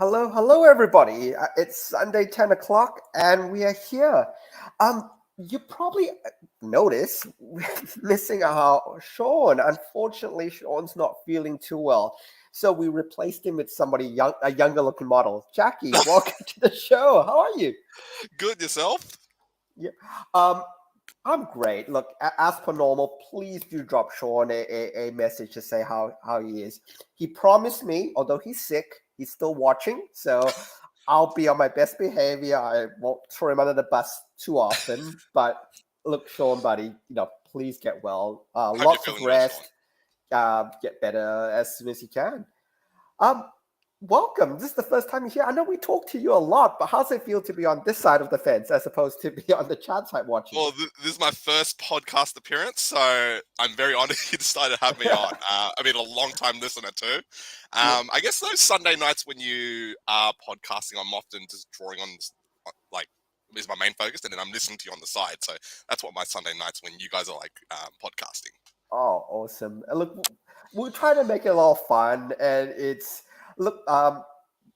Hello, everybody. It's Sunday, 10 o'clock, and we are here. You probably noticed we're missing out Sean. Unfortunately, Sean's not feeling too well, so we replaced him with somebody young, a younger-looking model. Jackie, welcome to the show. How are you? Good yourself? Yeah. Um, I'm great. Look, as per normal, please do drop Sean a message to say how he is. He promised me, although he's sick, he's still watching. So I'll be on my best behavior. I won't throw him under the bus too often. But look, Sean, buddy, please get well. Hope you're Lots of feeling well, Sean. rest. Get better as soon as you can. Um, Welcome. This is the first time you're here. I know we talk to you a lot, but how's it feel to be on this side of the fence as opposed to be on the chat side watching? Well, this is my first podcast appearance, so I'm very honoured you decided to have me on. I've been a long-time listener too. I guess those Sunday nights when you are podcasting, I'm often just drawing on, like, is my main focus, and then I'm listening to you on the side. So that's what my Sunday nights when you guys are like podcasting. Oh, awesome. Look, we'll try to make it a lot of fun, and it's look.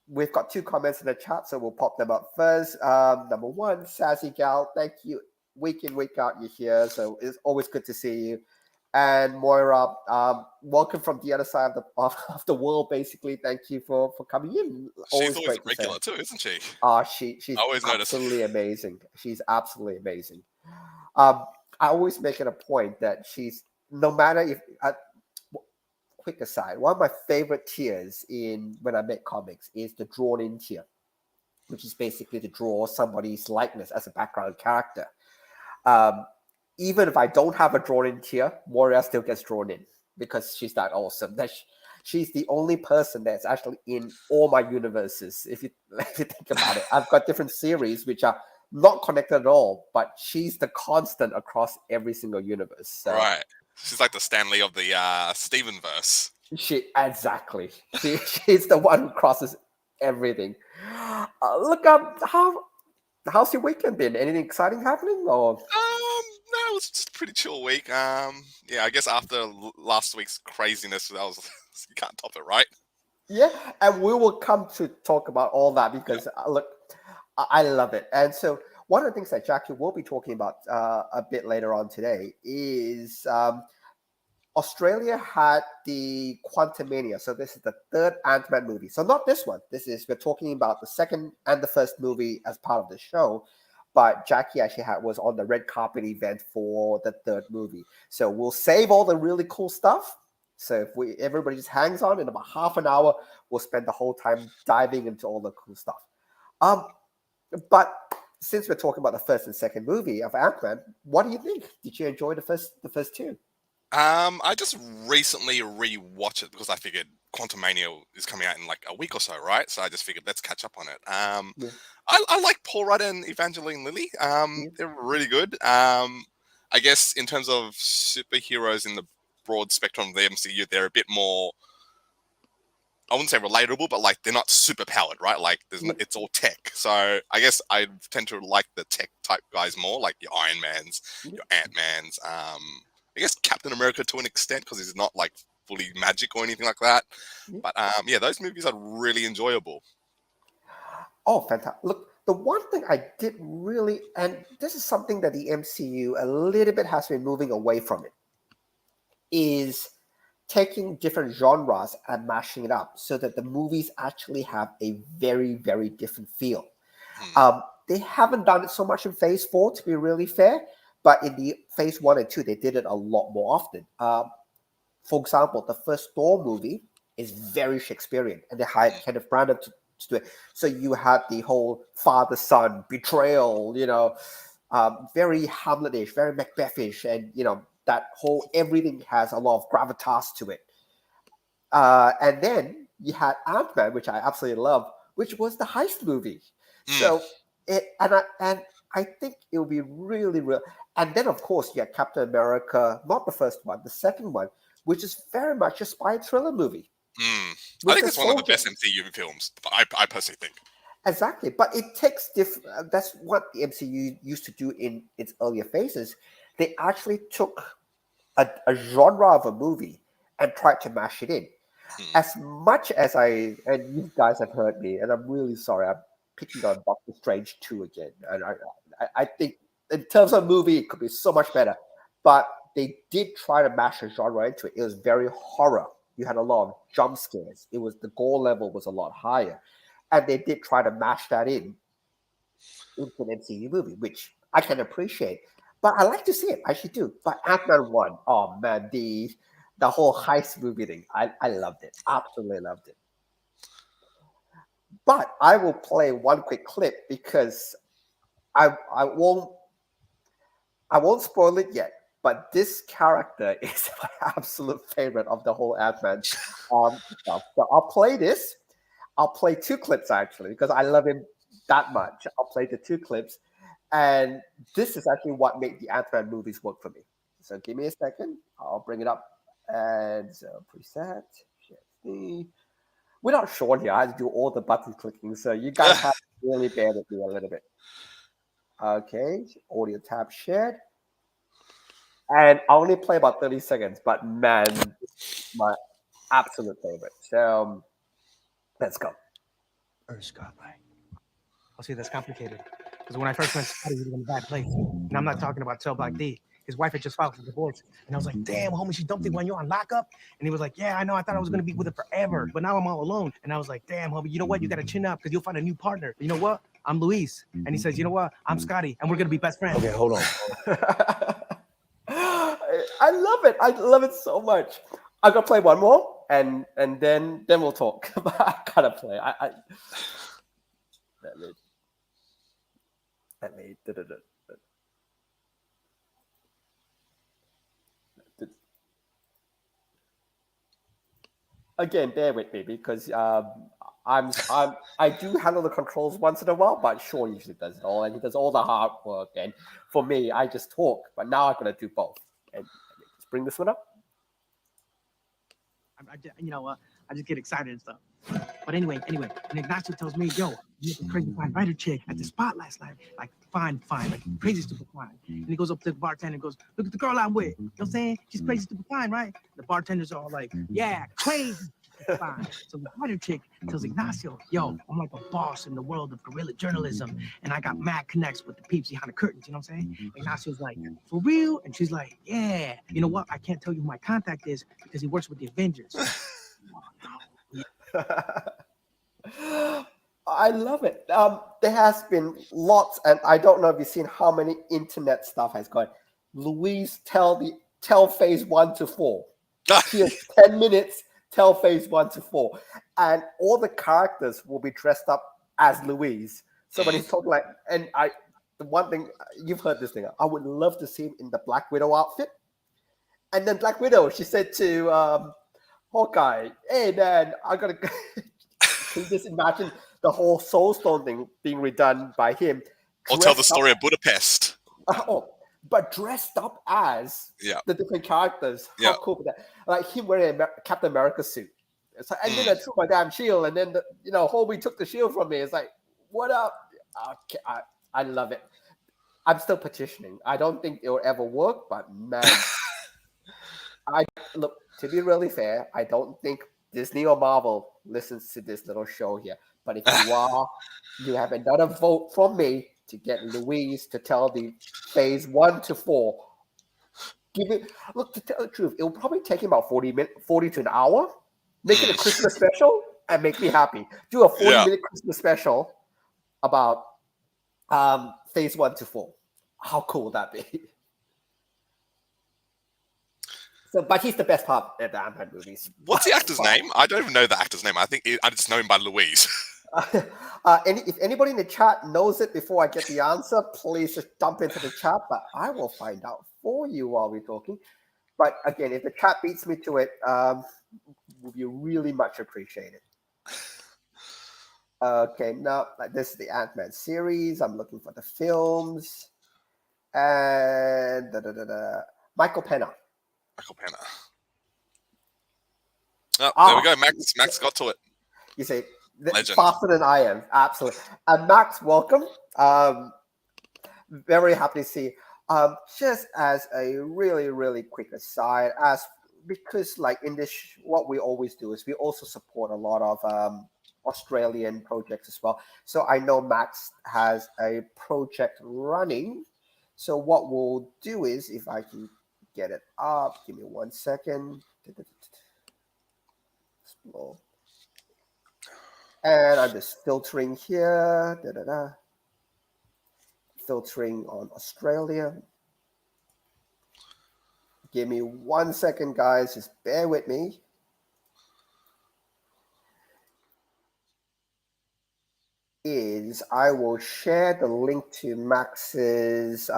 We've got two comments in the chat, so we'll pop them up first. Number one, Sassy Gal, thank you. Week in, week out, you're here, so it's always good to see you. And Moira, welcome from the other side of the world. Basically, thank you for coming in. She's always a regular too, isn't she? She's I always absolutely amazing. She's absolutely amazing. I always make it a point that she's no matter if. Quick aside, one of my favorite tiers in when I make comics is the drawn in tier, which is basically to draw somebody's likeness as a background character. Even if I don't have a drawn in tier, Moria still gets drawn in because she's that awesome. She's the only person that's actually in all my universes. If you think about it, I've got different series which are not connected at all, but she's the constant across every single universe. So. Right. She's like the Stanley of the Stephen verse. Exactly. She's the one who crosses everything. Look, how's your weekend been? Anything exciting happening? Or No, it was just a pretty chill week. Yeah, I guess after last week's craziness, that was you can't top it, right? Yeah, and we will come to talk about all that because look, I love it. And so one of the things that Jackie will be talking about a bit later on today is Australia had the Quantumania. So this is the third Antman movie. So not this one. We're talking about the second and the first movie as part of the show. But Jackie actually was on the red carpet event for the third movie. So we'll save all the really cool stuff. So if everybody just hangs on in about half an hour, we'll spend the whole time diving into all the cool stuff. But since we're talking about the first and second movie of Ant-Man, what do you think? Did you enjoy the first two? I just recently rewatched it because I figured Quantumania is coming out in like a week or so, right? So I just figured let's catch up on it. I like Paul Rudd and Evangeline Lilly. They're really good. I guess in terms of superheroes in the broad spectrum of the MCU, they're a bit more, I wouldn't say relatable, but like they're not super powered, right? Like it's all tech. So I guess I tend to like the tech type guys more, like your Iron Mans, your Ant-Mans, I guess Captain America to an extent because he's not like fully magic or anything like that. But yeah, those movies are really enjoyable. Oh, fantastic. Look, the one thing I did really, and this is something that the MCU a little bit has been moving away from it, is taking different genres and mashing it up so that the movies actually have a very, very different feel. They haven't done it so much in Phase 4, to be really fair, but in the Phase 1 and 2, they did it a lot more often. For example, the first Thor movie is very Shakespearean, and they hired Kenneth Branagh to do it. So you had the whole father-son betrayal, very Hamletish, very Macbethish, and that whole everything has a lot of gravitas to it. And then you had Ant-Man, which I absolutely love, which was the heist movie. So I think it will be really real. And then of course you had Captain America, not the first one, the second one, which is very much a spy thriller movie. I think it's one of the best MCU films. I personally think. Exactly, but it takes different. That's what the MCU used to do in its earlier phases. They actually took a genre of a movie and tried to mash it in. Hmm. As much as and you guys have heard me, and I'm really sorry, I'm picking on Doctor Strange 2 again. And I think in terms of movie, it could be so much better. But they did try to mash a genre into it. It was very horror. You had a lot of jump scares. The gore level was a lot higher. And they did try to mash that into an MCU movie, which I can appreciate. But I like to see it. I actually do. But Ant-Man 1, oh man, the whole heist movie thing, I loved it. Absolutely loved it. But I will play one quick clip because I I won't I won't spoil it yet. But this character is my absolute favorite of the whole Ant-Man stuff. So I'll play this. I'll play two clips actually because I love him that much. I'll play the two clips, and this is actually what made the Ant-Man movies work for me. So give me a second. I'll bring it up. And so preset. We're not Sean here. I had to do all the button clicking, so you guys have to really bear with me a little bit. Okay, audio tab shared. And I only play about 30 seconds, but man, my absolute favorite. So let's go. Scott, right? I'll see that's complicated. Because when I first met Scotty, he was in a bad place. And I'm not talking about Cell Block D. His wife had just filed for divorce. And I was like, damn, homie, she dumped it when you're on lockup. And he was like, yeah, I know. I thought I was going to be with her forever. But now I'm all alone. And I was like, damn, homie, you know what? You got to chin up because you'll find a new partner. You know what? I'm Luis. And he says, you know what? I'm Scotty. And we're going to be best friends. Okay, hold on. I love it. I love it so much. I'm gonna play one more, and then we'll talk. I gotta play. Let me. Again, bear with me because I do handle the controls once in a while, but Sean usually does it all, and he does all the hard work. And for me, I just talk. But now I'm gonna do both. And let's bring this one up. I just get excited and stuff. But anyway, and Ignacio tells me, yo, you met the crazy fine writer chick at the spot last night. Like, fine, like crazy stupid fine. And he goes up to the bartender and goes, look at the girl I'm with. You know what I'm saying? She's crazy stupid fine, right? The bartender's all like, yeah, crazy fine. So the writer chick tells Ignacio, yo, I'm like a boss in the world of guerrilla journalism. And I got mad connects with the peeps behind the curtains, you know what I'm saying? Ignacio's like, for real? And she's like, yeah. You know what? I can't tell you who my contact is because he works with the Avengers. I love it. There has been lots, and I don't know if you've seen how many internet stuff has gone. Louise, tell phase 1 to 4. Here's 10 minutes. Tell phase 1 to 4, and all the characters will be dressed up as Louise. So when he's talking the one thing you've heard this thing, I would love to see him in the Black Widow outfit. And then Black Widow, she said to Hawkeye, hey man, I gotta can you just imagine the whole Soul Stone thing being redone by him? Or tell the story of Budapest. But dressed up as the different characters. How cool would that? Like him wearing a Captain America suit. It's like, and then I threw my damn shield, and then homie took the shield from me. It's like, what up? Okay, I love it. I'm still petitioning. I don't think it will ever work, but man, look, to be really fair, I don't think Disney or Marvel listens to this little show here. But if you are, you have another vote from me to get Louise to tell the phase 1 to 4. Look, to tell the truth, it will probably take him about 40 to an hour. Make it a Christmas special and make me happy. Do a 40-minute Christmas special about phase 1 to 4. How cool would that be? So, but he's the best part of the Ant-Man movies. What's the actor's name? I don't even know the actor's name. I just know him by Louise. If anybody in the chat knows it before I get the answer, please just dump into the chat. But I will find out for you while we're talking. But again, if the chat beats me to it, would be really much appreciated. Okay, now this is the Ant-Man series. I'm looking for the films. And Michael Pena. Michael Pena. Oh, there we go. Max got to it. You say Legend. Faster than I am. Absolutely. And Max, welcome. Very happy to see you. Just as a really, really quick aside, as because like in this, what we always do is we also support a lot of Australian projects as well. So I know Max has a project running. So what we'll do is, if I can get it up, give me 1 second. Explore. And I'm just filtering here. Filtering on Australia. Give me 1 second, guys. Just bear with me. I will share the link to Max's.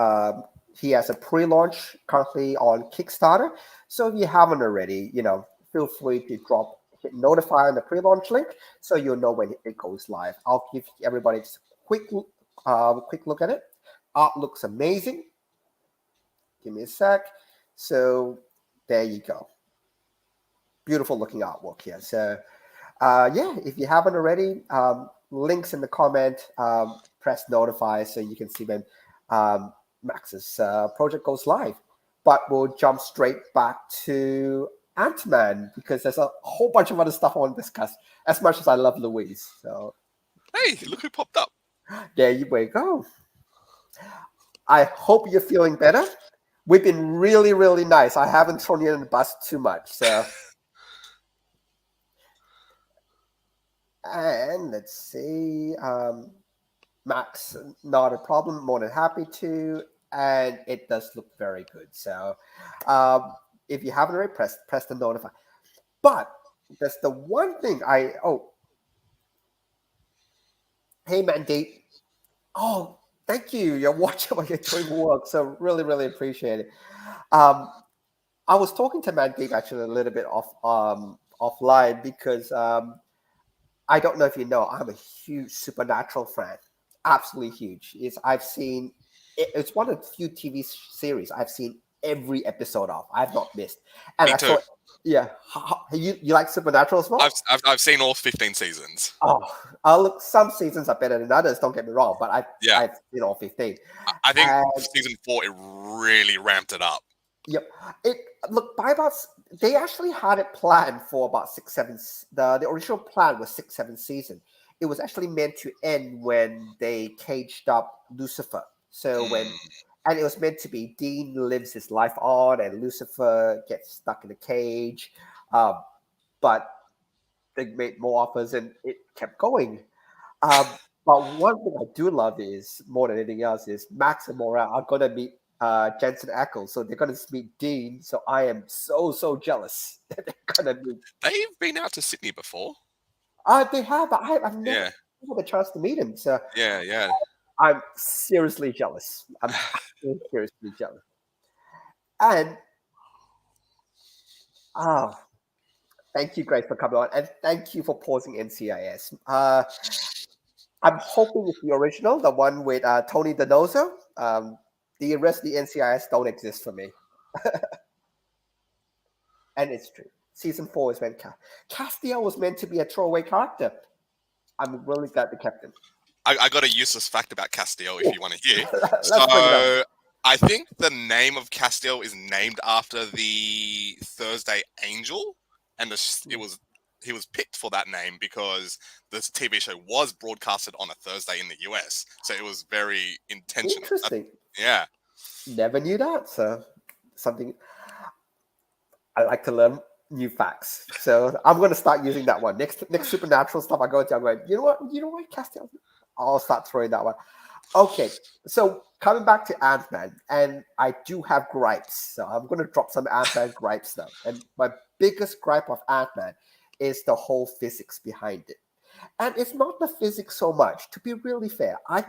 He has a pre-launch currently on Kickstarter. So if you haven't already, feel free to hit notify on the pre-launch link so you'll know when it goes live. I'll give everybody just a quick look at it. Art looks amazing. Give me a sec. So there you go. Beautiful looking artwork here. So if you haven't already, links in the comment, press notify so you can see when Max's project goes live. But we'll jump straight back to Ant-Man because there's a whole bunch of other stuff I want to discuss, as much as I love Louise. So, hey, look who popped up. There you go. I hope you're feeling better. We've been really, really nice. I haven't thrown you in the bus too much. So, and let's see. Max, not a problem. More than happy to. And it does look very good. So, if you haven't already, press the notify. But that's the one thing hey, Mandy. Oh, thank you. You're watching while you're doing work. So really, really appreciate it. I was talking to Mandeep actually a little bit offline because I don't know if you know, I'm a huge Supernatural fan. Absolutely huge. It's one of the few TV series I've seen every episode of. I've not missed. And Me too. Yeah. You like Supernatural as well? I've seen all 15 seasons. Oh, look, some seasons are better than others. Don't get me wrong, but I've seen all 15. I think season 4 it really ramped it up. Yep. They actually had it planned for about 6, 7. The original plan was 6, 7 seasons. It was actually meant to end when they caged up Lucifer. So and it was meant to be Dean lives his life on and Lucifer gets stuck in a cage. But they made more offers and it kept going. But one thing I do love is, more than anything else, is Max and Moira are going to meet Jensen Ackles. So they're going to meet Dean. So I am so jealous that they're going to meet. They've been out to Sydney before. They have, but I've never had the chance to meet him. So yeah. I'm seriously jealous. I'm seriously jealous. And thank you, Grace, for coming on, and thank you for pausing NCIS. I'm hoping it's the original, the one with Tony Donoso. The rest of the NCIS don't exist for me. And it's true. Season 4 is when Castiel was meant to be a throwaway character. I'm really glad they kept him. I got a useless fact about Castiel if you want to hear. So I think the name of Castiel is named after the Thursday Angel, and he was picked for that name because this TV show was broadcasted on a Thursday in the US, so it was very intentional. Interesting. Yeah. Never knew that. So something I like to learn new facts. So I'm going to start using that one. Next Supernatural stuff I go to, I'm going, you know what, Castiel? I'll start throwing that one. Okay, so coming back to Ant-Man, and I do have gripes. So I'm going to drop some Ant-Man gripes now. And my biggest gripe of Ant-Man is the whole physics behind it. And it's not the physics so much. To be really fair, I'm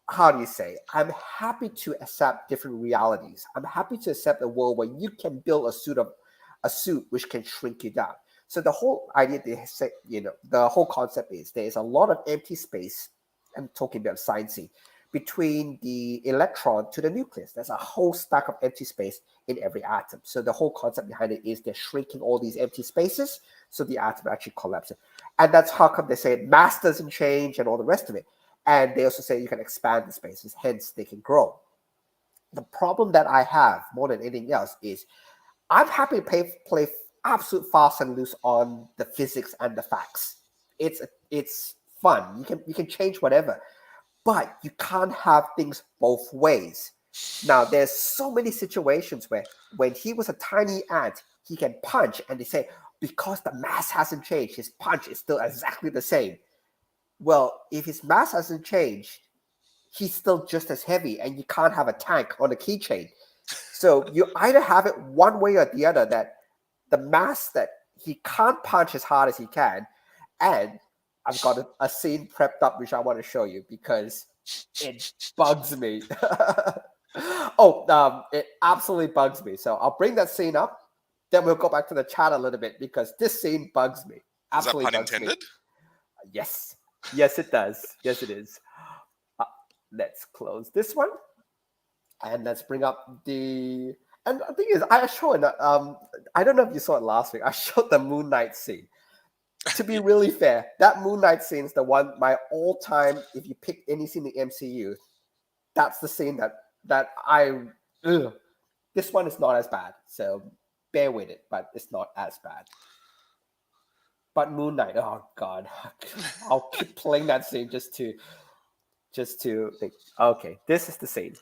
happy to accept different realities. I'm happy to accept a world where you can build a suit which can shrink you down. So the whole idea, the whole concept is there is a lot of empty space. I'm talking about sciencey, between the electron to the nucleus. There's a whole stack of empty space in every atom. So the whole concept behind it is they're shrinking all these empty spaces so the atom actually collapses. And that's how come they say mass doesn't change and all the rest of it. And they also say you can expand the spaces, hence they can grow. The problem that I have more than anything else is I'm happy to play absolute fast and loose on the physics and the facts. It's fun. You can change whatever, but you can't have things both ways. Now, there's so many situations where when he was a tiny ant, he can punch, and they say because the mass hasn't changed, his punch is still exactly the same. Well, if his mass hasn't changed, he's still just as heavy, and you can't have a tank on a keychain. So you either have it one way or the other, that the mass that he can't punch as hard as he can, and I've got a scene prepped up which I want to show you because it bugs me. It absolutely bugs me. So I'll bring that scene up, then we'll go back to the chat a little bit because this scene bugs me. Absolutely is that pun bugs intended? me. Yes, it does. Yes, it is. Let's close this one, and let's bring up the. And the thing is, I showed. I don't know if you saw it last week. I showed the Moon Knight scene. To be really fair, that Moon Knight scene is the one, my all-time. If you pick any scene in the MCU, that's the scene that I. Ugh. This one is not as bad, so bear with it. But it's not as bad. But Moon Knight, oh god, I'll keep playing that scene just to think. Okay, this is the scene.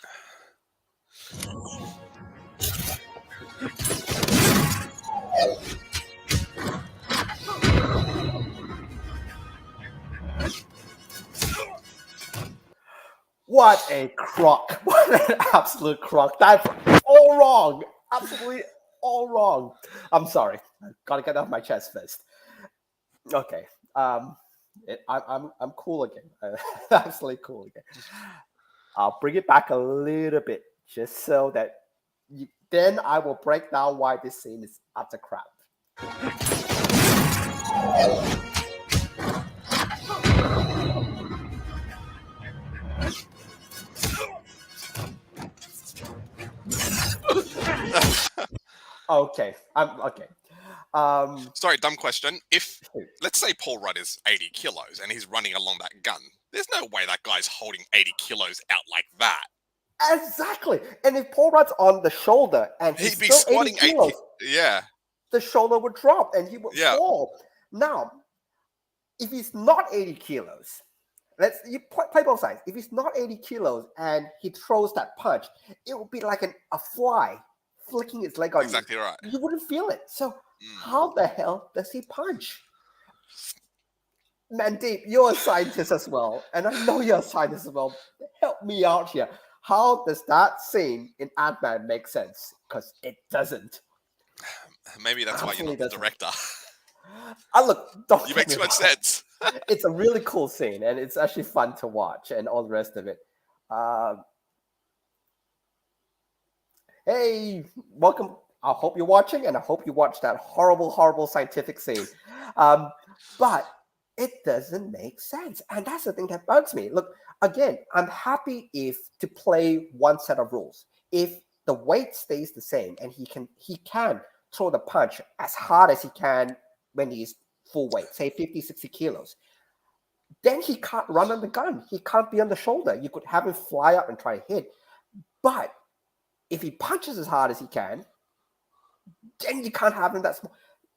What a crock. What an absolute crock. That's all wrong. Absolutely all wrong. I'm sorry. I gotta get off my chest first. Okay. I'm cool again. Absolutely cool again. I'll bring it back a little bit just so that then I will break down why this scene is utter crap. Okay. Okay. Sorry, dumb question. If, let's say Paul Rudd is 80 kilos and he's running along that gun, there's no way that guy's holding 80 kilos out like that. Exactly. And if Paul Rudd's on the shoulder and he'd be squatting 80 kilos, yeah, the shoulder would drop and he would fall. Now, if he's not 80 kilos, you play both sides. If he's not 80 kilos and he throws that punch, it would be like a fly flicking its leg on you. Exactly right. You wouldn't feel it. So how the hell does he punch? Mandeep, you're a scientist as well, and I know you're a scientist as well. Help me out here. How does that scene in Ant-Man make sense? Because it doesn't. Maybe that's why you're not the director. Look, you make too much sense. It's a really cool scene, and it's actually fun to watch, and all the rest of it. Hey, welcome. I hope you're watching, and I hope you watched that horrible, horrible scientific scene. But it doesn't make sense, and that's the thing that bugs me. Look, again, I'm happy to play one set of rules. If the weight stays the same, and he can throw the punch as hard as he can when he's full weight, say 50, 60 kilos, then he can't run on the gun. He can't be on the shoulder. You could have him fly up and try to hit. But if he punches as hard as he can, then you can't have him that small.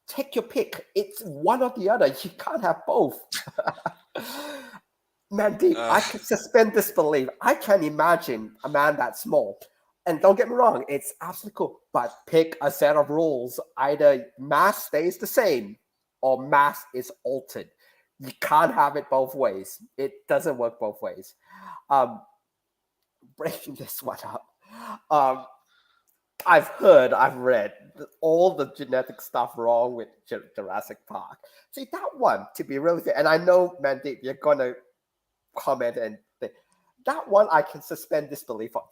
Take your pick. It's one or the other. You can't have both. Mandeep, I can suspend disbelief. I can't imagine a man that small. And don't get me wrong, it's absolutely cool. But pick a set of rules. Either mass stays the same or mass is altered. You can't have it both ways. It doesn't work both ways. Breaking this one up. I've read all the genetic stuff wrong with Jurassic Park. See, that one, to be really fair, and I know, Mandeep, you're going to comment and think, that one I can suspend disbelief on.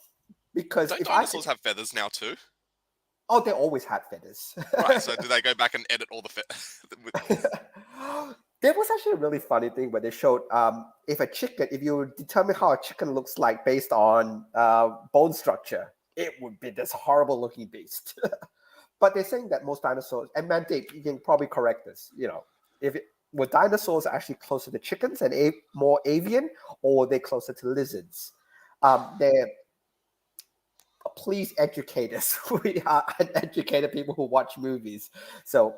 Because don't dinosaurs have feathers now too? Oh, they always had feathers. Right, so do they go back and edit all the feathers? There was actually a really funny thing where they showed if you determine how a chicken looks like based on bone structure, it would be this horrible looking beast. But they're saying that most dinosaurs, and Mandeep, you can probably correct this, were dinosaurs actually closer to chickens and more avian, or were they closer to lizards? please educate us. We are uneducated people who watch movies. So,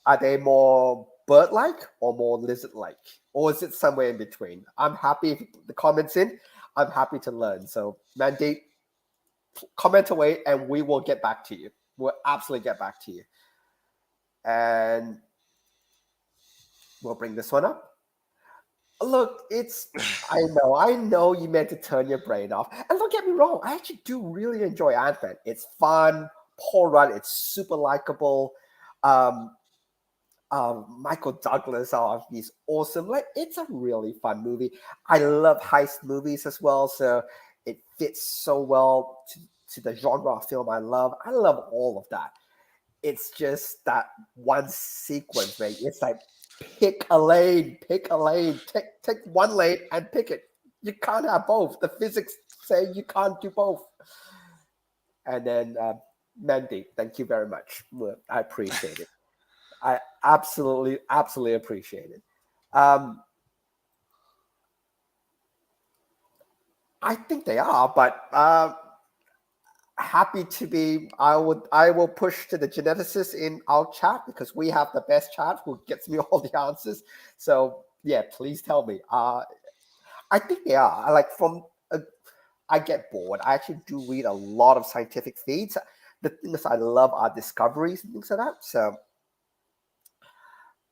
are they more bird-like or more lizard-like, or is it somewhere in between? I'm happy if you put the comments in. I'm happy to learn. So, Mandy, comment away, and we will get back to you. We'll absolutely get back to you, and we'll bring this one up. Look, I know you meant to turn your brain off. And don't get me wrong, I actually do really enjoy Antman. It's fun. Paul Rudd, it's super likable. Um, Michael Douglas, oh, he's awesome. Like, it's a really fun movie. I love heist movies as well, so it fits so well to the genre of film I love. I love all of that. It's just that one sequence, mate. It's like pick a lane, take one lane and pick it. You can't have both. The physics say you can't do both. And then Mandy, thank you very much. I appreciate it. I absolutely appreciate it. I think they are, but happy to be. I will push to the geneticists in our chat because we have the best chat who gets me all the answers. So yeah, please tell me. I think they are. I get bored. I actually do read a lot of scientific feeds. The things I love are discoveries and things like that. So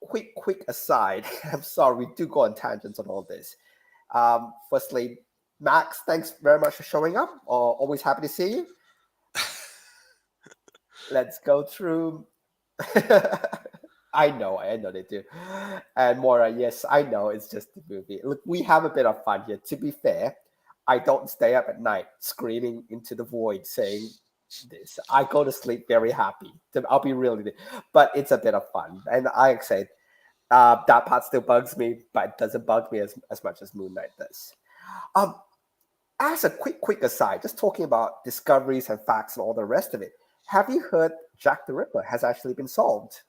quick aside. I'm sorry, we do go on tangents on all this. Firstly, Max, thanks very much for showing up. Always happy to see you. Let's go through. I know they do. And Mora, yes, I know it's just a movie. Look, we have a bit of fun here. To be fair, I don't stay up at night screaming into the void saying this. I go to sleep very happy. I'll be really, but it's a bit of fun. And I say that part still bugs me, but it doesn't bug me as much as Moon Knight does. As a quick aside, just talking about discoveries and facts and all the rest of it, have you heard Jack the Ripper has actually been solved?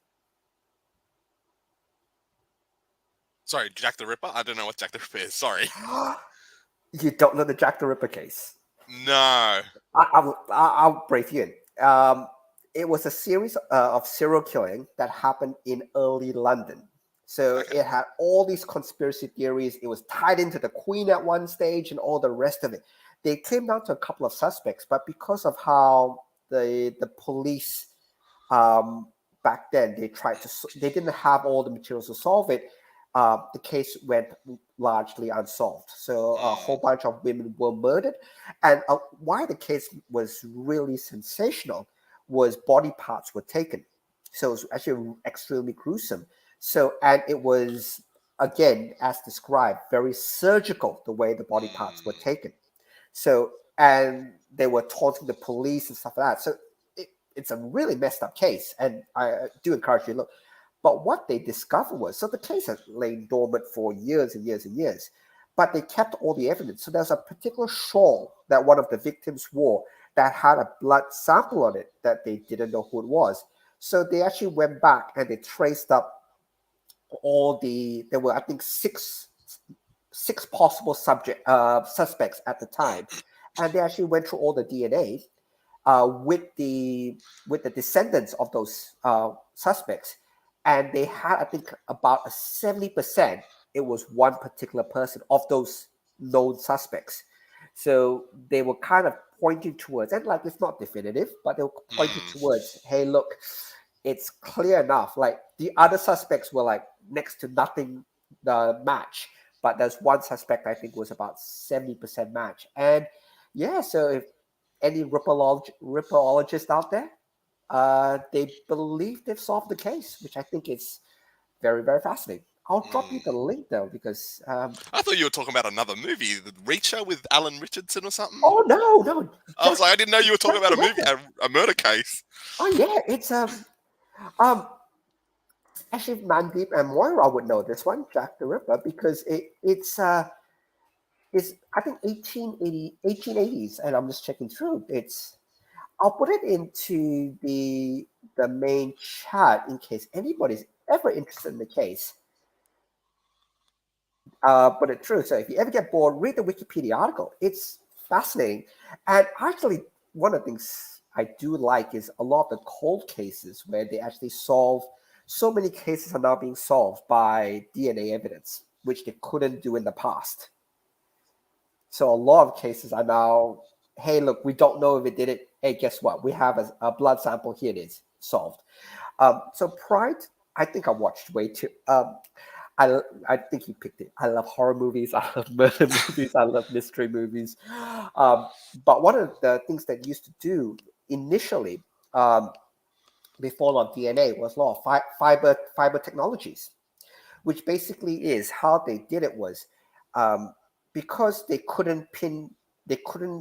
Sorry, Jack the Ripper? I don't know what Jack the Ripper is. Sorry. You don't know the Jack the Ripper case? No. I'll brief you in. It was a series of serial killing that happened in early London. So It had all these conspiracy theories. It was tied into the Queen at one stage and all the rest of it. They came down to a couple of suspects, but because of how the police back then they didn't have all the materials to solve it. The case went largely unsolved. So a whole bunch of women were murdered. And why the case was really sensational was body parts were taken. So it was actually extremely gruesome. So, and it was, again, as described, very surgical, the way the body parts were taken. So, and they were taunting the police and stuff like that. So it's a really messed up case. And I do encourage you to look. But what they discovered was, so the case had lain dormant for years and years and years, but they kept all the evidence. So there's a particular shawl that one of the victims wore that had a blood sample on it that they didn't know who it was. So they actually went back and they traced up there were, I think, six possible suspects at the time. And they actually went through all the DNA with the descendants of those suspects. And they had, I think, about a 70%. It was one particular person of those known suspects. So they were kind of pointing towards, and like it's not definitive, but they were pointing towards, hey, look, it's clear enough. Like the other suspects were like next to nothing match, but there's one suspect I think was about 70% match. And yeah, so if any ripperologists out there, they believe they've solved the case, which I think is very, very fascinating. I'll drop you the link though, because I thought you were talking about another movie, The Reacher with Alan Richardson or something. Oh no! I was like, I didn't know you were talking about a movie, a murder case. Oh yeah, it's actually Mandeep and Moira would know this one, Jack the Ripper, because it's I think 1880s, and I'm just checking through. I'll put it into the main chat in case anybody's ever interested in the case. But it's true. So if you ever get bored, read the Wikipedia article. It's fascinating. And actually, one of the things I do like is a lot of the cold cases where they actually solve. So many cases are now being solved by DNA evidence, which they couldn't do in the past. So a lot of cases are now, hey, look, we don't know if it did it. Hey, guess what? We have a blood sample. Here it is, solved. So Pride, I think I watched way too. I think you picked it. I love horror movies. I love murder movies. I love mystery movies. But one of the things that used to do initially, before a lot of DNA, was a lot of fiber technologies, which basically is how they did it was, because they couldn't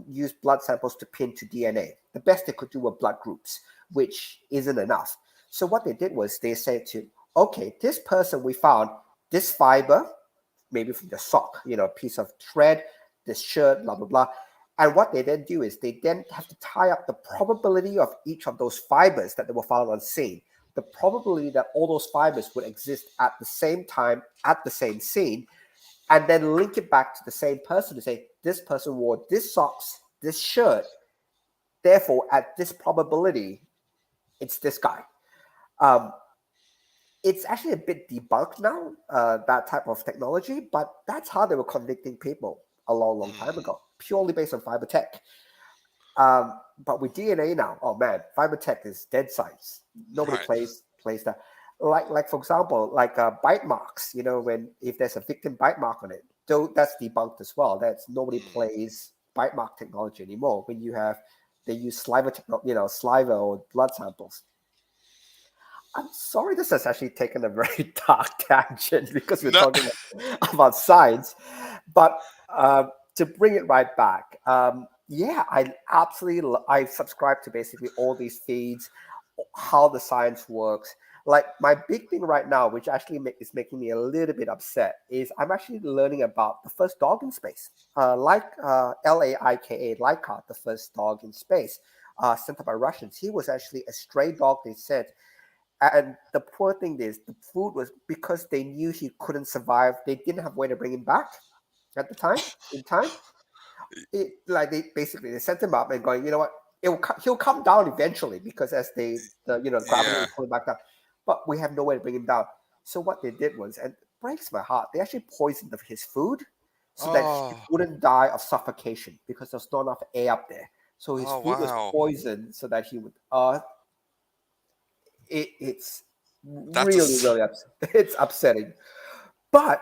use blood samples to pin to DNA. The best they could do were blood groups, which isn't enough. So what they did was they said to, okay, this person we found this fiber, maybe from the sock, a piece of thread, this shirt, blah, blah, blah. And what they then do is they then have to tie up the probability of each of those fibers that they were found on scene, the probability that all those fibers would exist at the same time, at the same scene, and then link it back to the same person to say, this person wore this socks, this shirt, therefore, at this probability, it's this guy. It's actually a bit debunked now, that type of technology, but that's how they were convicting people a long, long time ago, purely based on fiber tech. But with DNA now, oh man, fiber tech is dead science. Nobody plays that. Like for example, like bite marks. If there's a victim bite mark on it, though that's debunked as well. That's nobody plays bite mark technology anymore. When they use saliva saliva or blood samples. I'm sorry, this has actually taken a very dark tangent because we're talking about science. But to bring it right back, yeah, I subscribe to basically all these feeds, how the science works. Like my big thing right now, which actually is making me a little bit upset, is I'm actually learning about the first dog in space, Laika, Laika, the first dog in space, sent up by Russians. He was actually a stray dog they sent. And the poor thing is, the food was because they knew he couldn't survive. They didn't have a way to bring him back at the time. In time, they sent him up and going, you know what? He'll come down eventually because as the gravity will pull him back down. But we have no way to bring him down. So what they did was, and it breaks my heart, they actually poisoned his food so that he wouldn't die of suffocation because there's not enough air up there. So his food was poisoned so that he would. It's really it's upsetting, but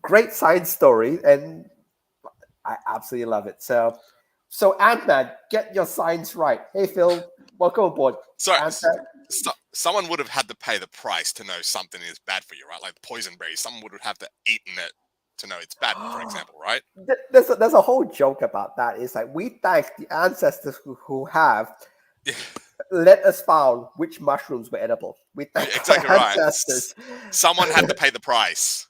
great science story, and I absolutely love it. So Antman, get your science right. Hey Phil, welcome aboard. Sorry, someone would have had to pay the price to know something is bad for you, right? Like poison berries, someone would have to eaten it to know it's bad, for example, right? There's a whole joke about that. It's like we thank the ancestors who have let us found which mushrooms were edible. We thank exactly our right. ancestors. Someone had to pay the price.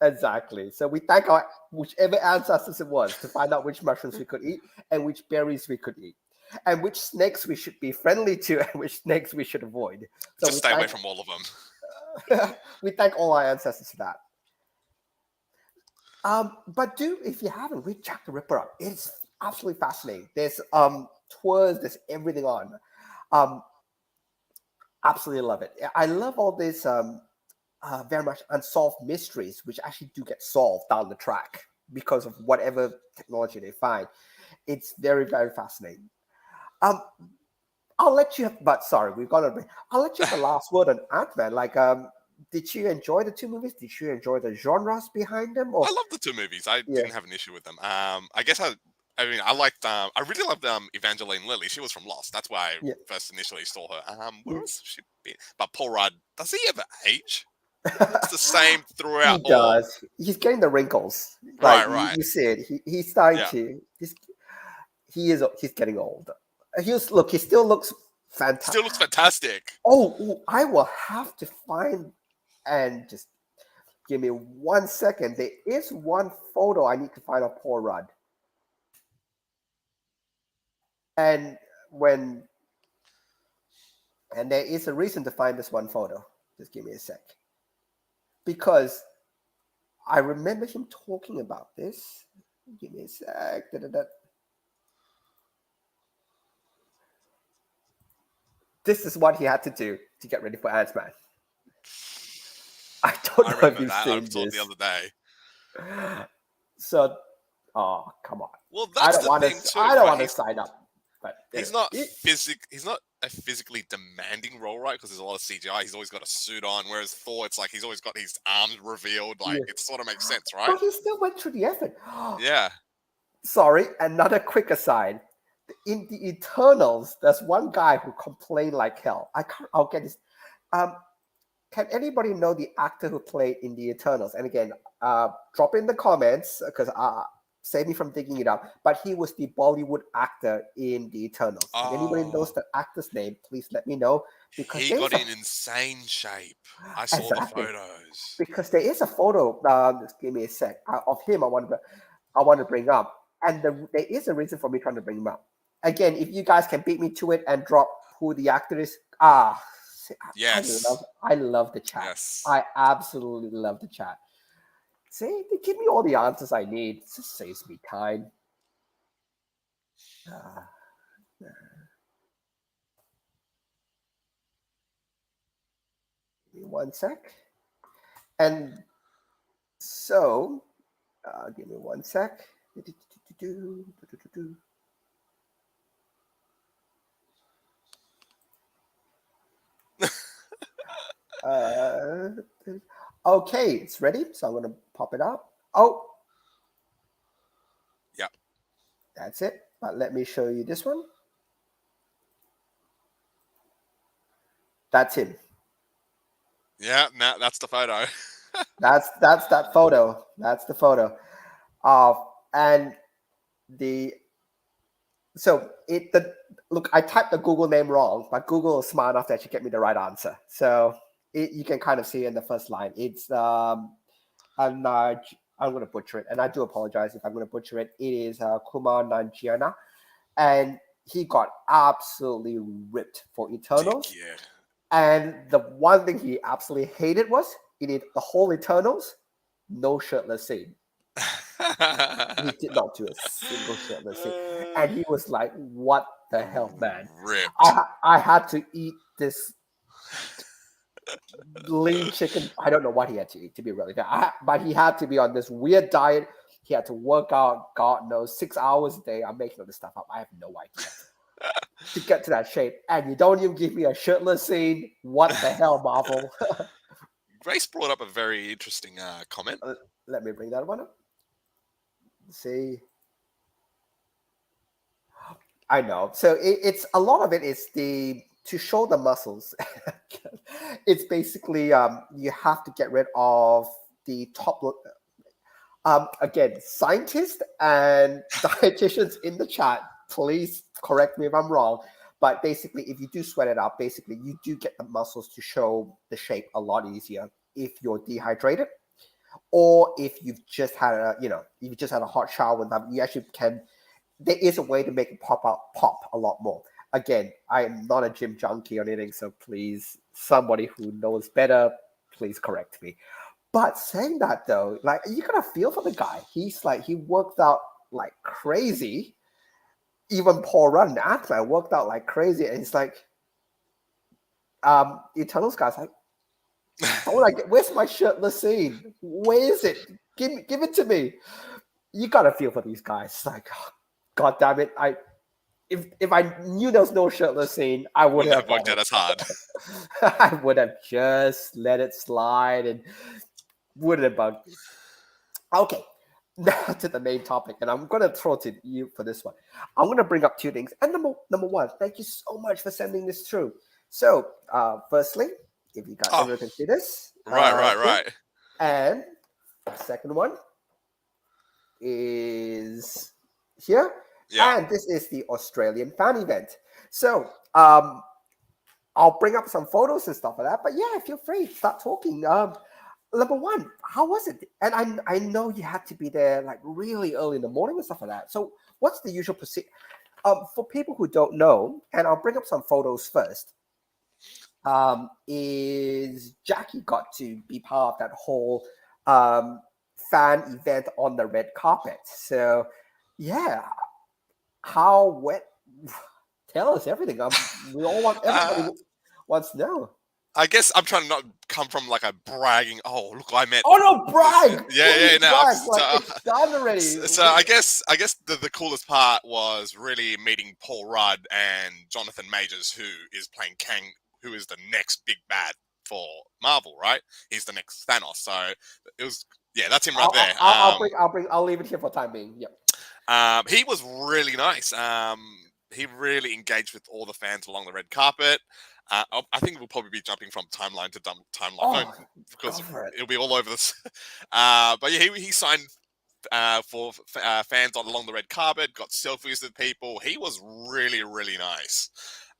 Exactly. So we thank our whichever ancestors it was to find out which mushrooms we could eat and which berries we could eat, and which snakes we should be friendly to and which snakes we should avoid. So just stay away from all of them. We thank all our ancestors for that. But if you haven't, read Jack the Ripper up. It's absolutely fascinating. There's tours, there's everything on. Absolutely love it. I love all this very much unsolved mysteries, which actually do get solved down the track because of whatever technology they find. It's very, very fascinating. I'll let you have, but sorry, we've gone on. I'll let you have the last word on Ant-Man. Like, did you enjoy the two movies? Did you enjoy the genres behind them? Or I love the two movies. I didn't have an issue with them. I guess I liked. I really loved Evangeline Lilly. She was from Lost. That's why I first initially saw her. Where was she? But Paul Rudd, does he ever age? It's the same throughout. He does. He's getting the wrinkles. Right. You see it. He's starting to. He's getting old. He still looks fantastic. Still looks fantastic. Oh, I will have to find and just give me 1 second. There is one photo I need to find of Paul Rudd. And there is a reason to find this one photo. Just give me a sec. Because I remember him talking about this. Give me a sec. this is what he had to do to get ready for Ant-Man. I don't know if you've seen I saw it this. the other day. So, oh, come on. Well, I that's don't the want thing to. too, I don't right? want to sign up. But He's anyway, not a physically demanding role, right? Because there's a lot of CGI. He's always got a suit on, whereas Thor, it's like he's always got his arms revealed. Like it sort of makes sense, right? But he still went through the effort. Yeah. Sorry, another quick aside. In the Eternals, there's one guy who complained like hell. I'll get this. Can anybody know the actor who played in the Eternals? And again, drop in the comments because save me from digging it up. But he was the Bollywood actor in the Eternals. If anybody knows the actor's name, please let me know. Because he got in insane shape. I saw the photos. Because there is a photo. Just give me a sec of him. I want to bring up, and there is a reason for me trying to bring him up. Again, if you guys can beat me to it and drop who the actor is, yes, I love the chat. Yes. I absolutely love the chat. See, they give me all the answers I need. It just saves me time. Give me one sec. And so, give me one sec. Okay, it's ready. So I'm going to pop it up. Oh, yeah, that's it. But let me show you this one. That's him. Yeah, that's the photo. that's that photo. That's the photo. And look, I typed the Google name wrong, but Google is smart enough to actually get me the right answer. So you can kind of see in the first line. It's I'm going to butcher it, and I do apologize if I'm going to butcher it. It is Kumar Nanjiani, and he got absolutely ripped for Eternals. Yeah. And the one thing he absolutely hated was he did the whole Eternals, no shirtless scene. He did not do a single shirtless scene. And he was like, what the hell, man? Ripped. I had to eat this lean chicken. I don't know what he had to eat, to be really fair. But he had to be on this weird diet. He had to work out, God knows, 6 hours a day. I'm making all this stuff up. I have no idea. To get to that shape. And you don't even give me a shirtless scene. What the hell, Marvel? Grace brought up a very interesting comment. Let me bring that one up. See, I know. So it's a lot of it is to show the muscles. It's basically you have to get rid of the top. Again, scientists and dietitians in the chat, please correct me if I'm wrong. But basically, if you do sweat it out, basically you do get the muscles to show the shape a lot easier if you're dehydrated. Or if you've just had a hot shower and you actually can, there is a way to make it pop a lot more. Again, I am not a gym junkie or anything, so please, somebody who knows better, please correct me. But saying that though, like you gotta feel for the guy. He worked out like crazy. Even Paul Rudd and Antman worked out like crazy, and it's like, Eternals guy's like, where's my shirtless scene? Where is it? Give it to me. You gotta feel for these guys. It's like, oh, God damn it! If I knew there was no shirtless scene, I would have worked out as hard. I would have just let it slide and wouldn't have bugged me. Okay, now to the main topic, and I'm gonna throw to you for this one. I'm gonna bring up two things. And number one, thank you so much for sending this through. So, firstly, if you guys ever can see this. Right. And the second one is here. Yeah. And this is the Australian fan event. So I'll bring up some photos and stuff like that. But yeah, feel free to start talking. Number one, how was it? And I know you had to be there like really early in the morning and stuff like that. So what's the usual procedure? For people who don't know, and I'll bring up some photos first. Is Jackie got to be part of that whole fan event on the red carpet. So yeah, how wet? Tell us everything. We all want everybody. wants to know. I guess I'm trying to not come from like a bragging. Oh, look, I met. Oh no, brag! Yeah. No, brag. Like it's done already. So I guess the coolest part was really meeting Paul Rudd and Jonathan Majors, who is playing Kang, who is the next big bad for Marvel, right? He's the next Thanos. So it was, that's him right there. I'll leave it here for the time being. Yep. He was really nice. He really engaged with all the fans along the red carpet. I think we'll probably be jumping from timeline to timeline because it'll be all over this. But yeah, he signed for fans along the red carpet, got selfies with people. He was really, really nice.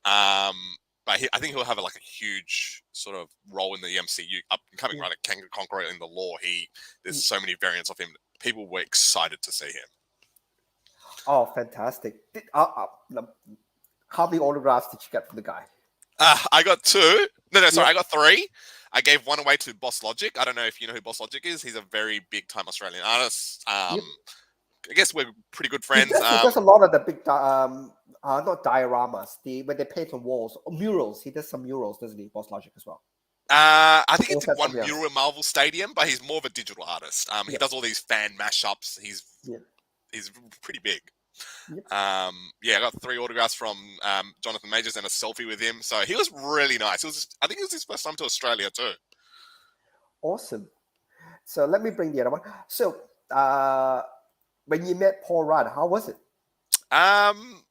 But I think he'll have a huge sort of role in the MCU up and coming, right? Like Kang the Conqueror in the lore. There's so many variants of him. People were excited to see him. Oh, fantastic! How many autographs did you get from the guy? I got 2. I got 3. I gave 1 away to Boss Logic. I don't know if you know who Boss Logic is. He's a very big time Australian artist. I guess we're pretty good friends. He does a lot of the big, not dioramas. When they paint on walls, murals. He does some murals, doesn't he? Boss Logic as well. I think he did one mural at Marvel Stadium, but he's more of a digital artist. He does all these fan mashups. He's pretty big. Yep. I got 3 autographs from Jonathan Majors and a selfie with him. So he was really nice. I think it was his first time to Australia too. Awesome. So let me bring the other one. So when you met Paul Rudd, how was it?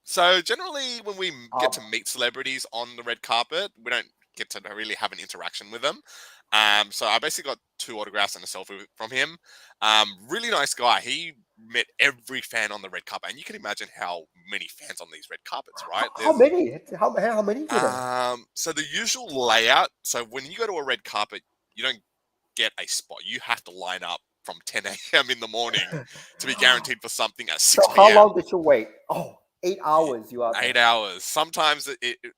So generally when we get to meet celebrities on the red carpet, we don't get to really have an interaction with them. So I basically got 2 autographs and a selfie from him. Really nice guy. He met every fan on the red carpet, and you can imagine how many fans on these red carpets, right? How many? How many? So the usual layout. So when you go to a red carpet, you don't get a spot. You have to line up from 10 a.m. in the morning to be guaranteed for something at 6 p.m. So how long did you wait? 8 hours. You are 8 hours. Sometimes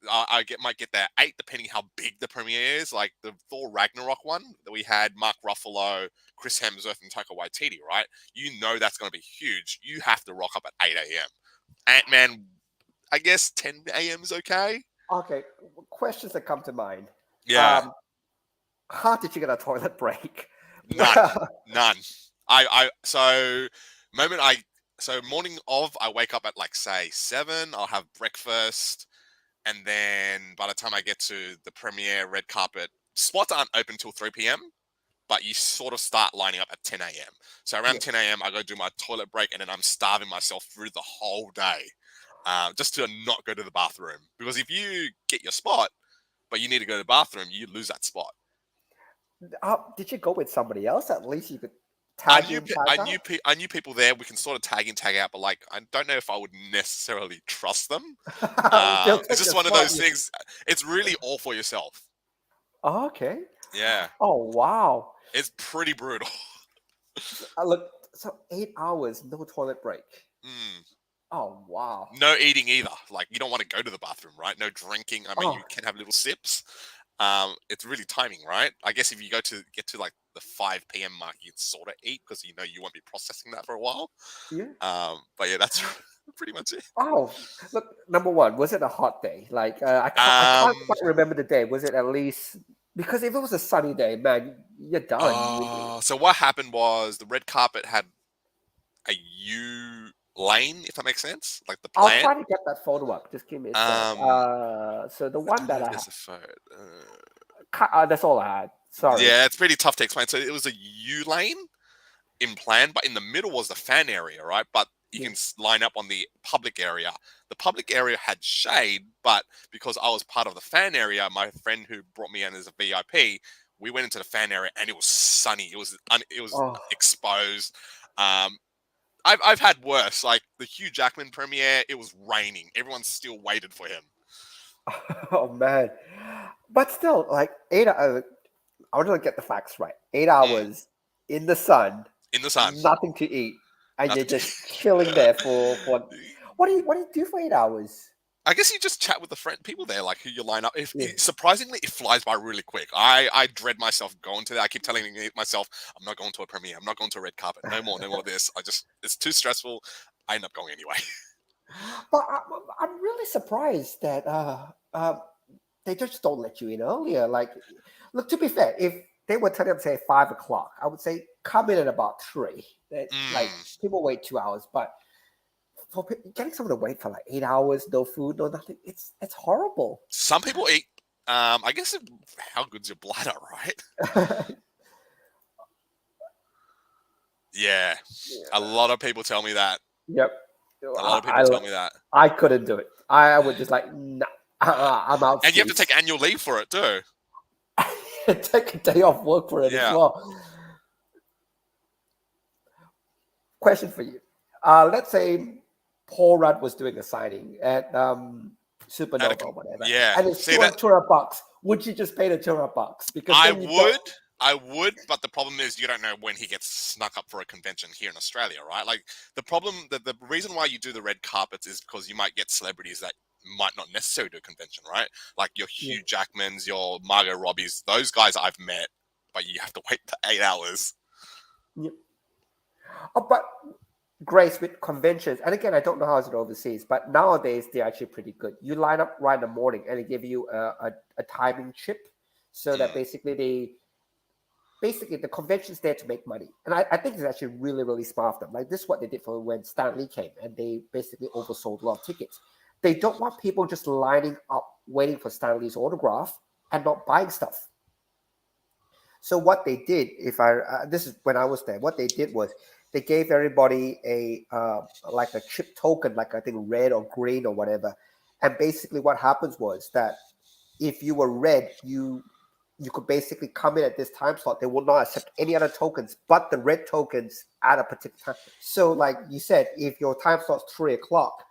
I might get there 8, depending how big the premiere is. Like the Thor Ragnarok one that we had Mark Ruffalo, Chris Hemsworth, and Taika Waititi. Right? You know that's going to be huge. You have to rock up at 8 a.m. Ant-Man, I guess 10 a.m. is okay. Okay. Questions that come to mind. Yeah. How did you get a toilet break? None. So morning of, I wake up at say 7, I'll have breakfast, and then by the time I get to the premiere red carpet, spots aren't open till 3 p.m., but you sort of start lining up at 10 a.m. So around 10 a.m., I go do my toilet break, and then I'm starving myself through the whole day just to not go to the bathroom. Because if you get your spot, but you need to go to the bathroom, you lose that spot. Did you go with somebody else? At least you could I knew people there. We can sort of tag in, tag out, but I don't know if I would necessarily trust them. It's just one of those things. It's really all for yourself. Oh, okay. Yeah. Oh, wow. It's pretty brutal. Look, so 8 hours, no toilet break. Oh, wow. No eating either. You don't want to go to the bathroom, right? No drinking. I mean, you can have little sips. It's really timing, right? I guess if you get to the 5 p.m. mark, you can sort of eat because you won't be processing that for a while. Yeah. But yeah, that's pretty much it. Oh, look, number one, was it a hot day? I can't quite remember the day. Was it at least, because if it was a sunny day, man, you're done. So what happened was the red carpet had a U lane, if that makes sense, like the plan. I'll try to get that photo up. Just give me a sec. So the one that I have, that's all I had. Sorry. Yeah, it's pretty tough to explain. So it was a U lane in plan, but in the middle was the fan area, right? But you can line up on the public area. The public area had shade, but because I was part of the fan area, my friend who brought me in as a VIP, we went into the fan area and it was sunny. It was exposed. I've had worse. Like the Hugh Jackman premiere, it was raining. Everyone still waited for him. Oh man, but still, 8 hours. I want to get the facts right. 8 hours in the sun. In the sun. Nothing to eat, and you're just chilling there for. What do you do for 8 hours? I guess you just chat with the people there, who you line up. Surprisingly, it flies by really quick. I dread myself going to that. I keep telling myself, I'm not going to a premiere. I'm not going to a red carpet. No more of this. It's too stressful. I end up going anyway. But I'm really surprised that they just don't let you in earlier. Like, look, to be fair, if they were telling them say 5 o'clock, I would say come in at about 3. Like people wait 2 hours, but for getting someone to wait for like 8 hours, no food, no nothing, it's horrible. Some people eat. I guess how good's your bladder, right? Yeah, a lot of people tell me that. Yep. A lot of people tell me that. I couldn't do it. I would just like, nah, I'm out. And you have to take annual leave for it too. Take a day off work for it as well. Question for you. Let's say Paul Rudd was doing a signing at Supernova or whatever. Yeah. And it's $200. Would you just pay the $200? Because I would, but the problem is you don't know when he gets snuck up for a convention here in Australia, right? Like the problem, the reason why you do the red carpets is because you might get celebrities that might not necessarily do a convention, right? Like your Hugh Jackmans, your Margot Robbies, those guys I've met, but you have to wait for 8 hours. Yep. Oh, but Grace, with conventions, and again, I don't know how it's overseas, but nowadays they're actually pretty good. You line up right in the morning and they give you a timing chip, so that basically the convention's there to make money. And I think it's actually really, really smart of them. Like this is what they did for when Stan Lee came, and they basically oversold a lot of tickets. They don't want people just lining up waiting for Stan Lee's autograph and not buying stuff. So what they did, this is when I was there, what they did was they gave everybody a like a chip token, like I think red or green or whatever. And basically what happens was that if you were red, you could basically come in at this time slot. They will not accept any other tokens but the red tokens at a particular time. So like you said, if your time slot's 3 o'clock,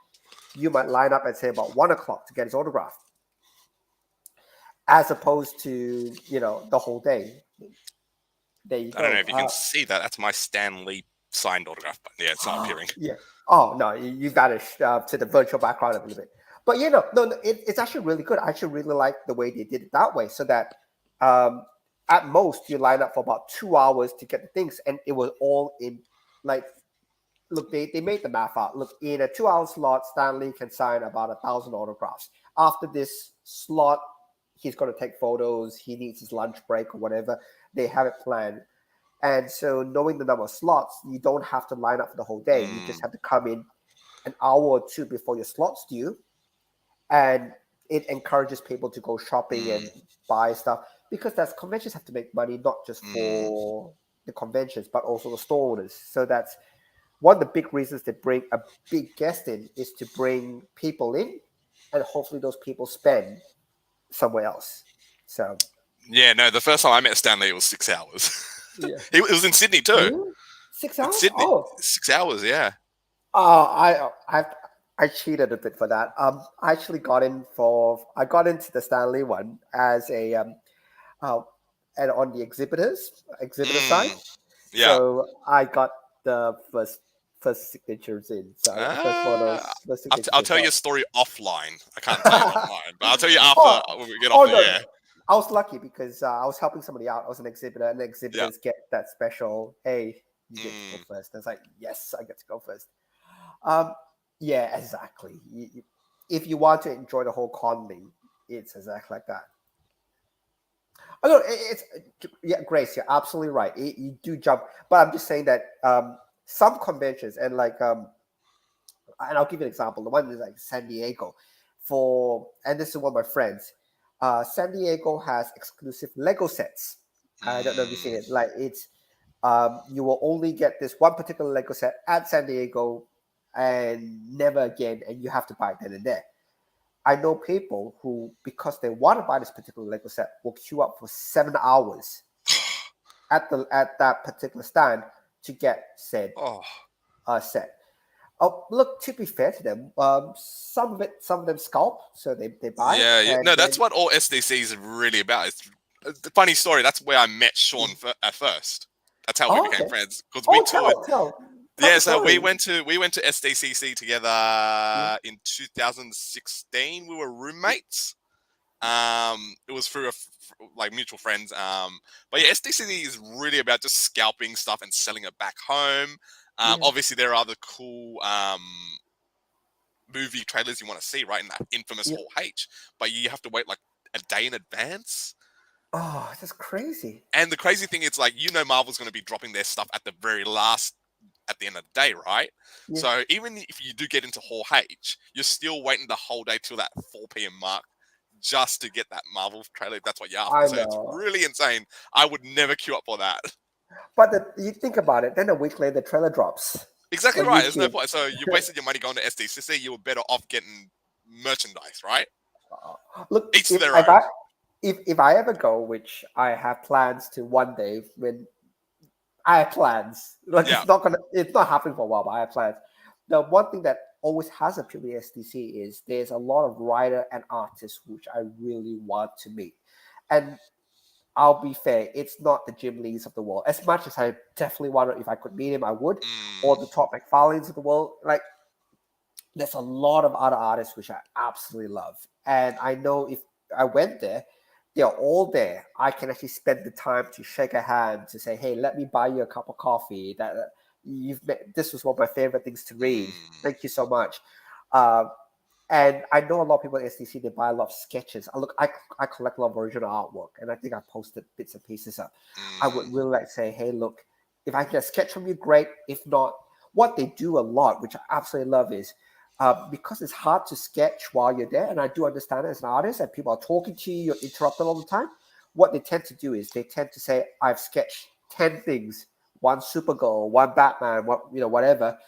you might line up at say about 1 o'clock to get his autograph, as opposed to, the whole day. There you go. I don't know if you can see that. That's my Stan Lee signed autograph, but yeah, it's not appearing. Yeah. Oh no, you vanished to the virtual background a little bit. But no, it's actually really good. I actually really like the way they did it that way, so that at most you line up for about 2 hours to get the things, and it was all in like. Look, they made the math out. Look, in a 2 hour slot, Stan Lee can sign about 1,000 autographs. After this slot, he's going to take photos. He needs his lunch break or whatever. They have it planned. And so knowing the number of slots, you don't have to line up for the whole day. You just have to come in an hour or two before your slot's due. And it encourages people to go shopping and buy stuff, because conventions have to make money, not just for the conventions, but also the store owners. So that's one of the big reasons they bring a big guest in, is to bring people in, and hopefully those people spend somewhere else. So yeah, no, the first time I met Stan Lee, it was 6 hours. Yeah. It was in Sydney too. Really? 6 hours? Sydney. Oh, 6 hours, yeah. I cheated a bit for that. I actually got into the Stan Lee one as a and on the exhibitor side. Yeah. So I got the first signatures in. So the first photos. I'll tell you a story offline. I can't tell you online, but I'll tell you after when we get off the air. I was lucky because I was helping somebody out. I was an exhibitor, and the exhibitors get that special, hey, you get to go first. And it's like, yes, I get to go first. Yeah, exactly. If you want to enjoy the whole con thing, it's exactly like that. Oh, no, Grace, you're absolutely right. You do jump, but I'm just saying that some conventions and and I'll give you an example. The one is like San Diego, and this is one of my friends. San Diego has exclusive Lego sets. I don't know if you've seen it. Like it's, you will only get this one particular Lego set at San Diego, and never again. And you have to buy it then and there. I know people who, because they want to buy this particular Lego set, will queue up for 7 hours at that particular stand to get said set. Oh, look, to be fair to them, some of them scalp, so they buy. Yeah. No, that's what all SDCs are really about. It's the funny story. That's where I met Shaun at first. That's how we became friends, because we toured. Yeah, so we went to SDCC together in 2016. We were roommates. It was through like mutual friends. But yeah, SDCC is really about just scalping stuff and selling it back home. Obviously, there are other cool movie trailers you want to see, right, in that infamous Hall H. But you have to wait like a day in advance. Oh, that's crazy. And the crazy thing is, like, Marvel's going to be dropping their stuff at the very last, at the end of the day, right? Yeah. So even if you do get into Hall H, you're still waiting the whole day till that 4 p.m. mark just to get that Marvel trailer, if that's what you're after. I So it's know. really insane. I would never queue up for that. But you think about it, then a week later, the trailer drops. Exactly on right. There's no YouTube. point. So you wasted your money going to SDCC. You were better off getting merchandise, right? Look, Each if their if own. I if I ever go, which I have plans to one day, when I have plans, like Yeah. it's not happening for a while, but I have plans. The one thing that always has appealed to SDC is there's a lot of writer and artists which I really want to meet, and I'll be fair, it's not the Jim Lees of the world. As much as I definitely want to, if I could meet him, I would, or the Todd McFarlanes of the world. Like, there's a lot of other artists which I absolutely love. And I know if I went there, they're all there. I can actually spend the time to shake a hand, to say, hey, let me buy you a cup of coffee. This was one of my favorite things to read. Thank you so much. Um, and I know a lot of people at SDC, they buy a lot of sketches. I collect a lot of original artwork, and I think I posted bits and pieces up. I would really like to say, hey, look, if I get a sketch from you, great. If not, what they do a lot, which I absolutely love, is because it's hard to sketch while you're there, and I do understand it as an artist, and people are talking to you, you're interrupted all the time. What they tend to do is they tend to say, I've sketched 10 things, one Supergirl, one Batman, whatever.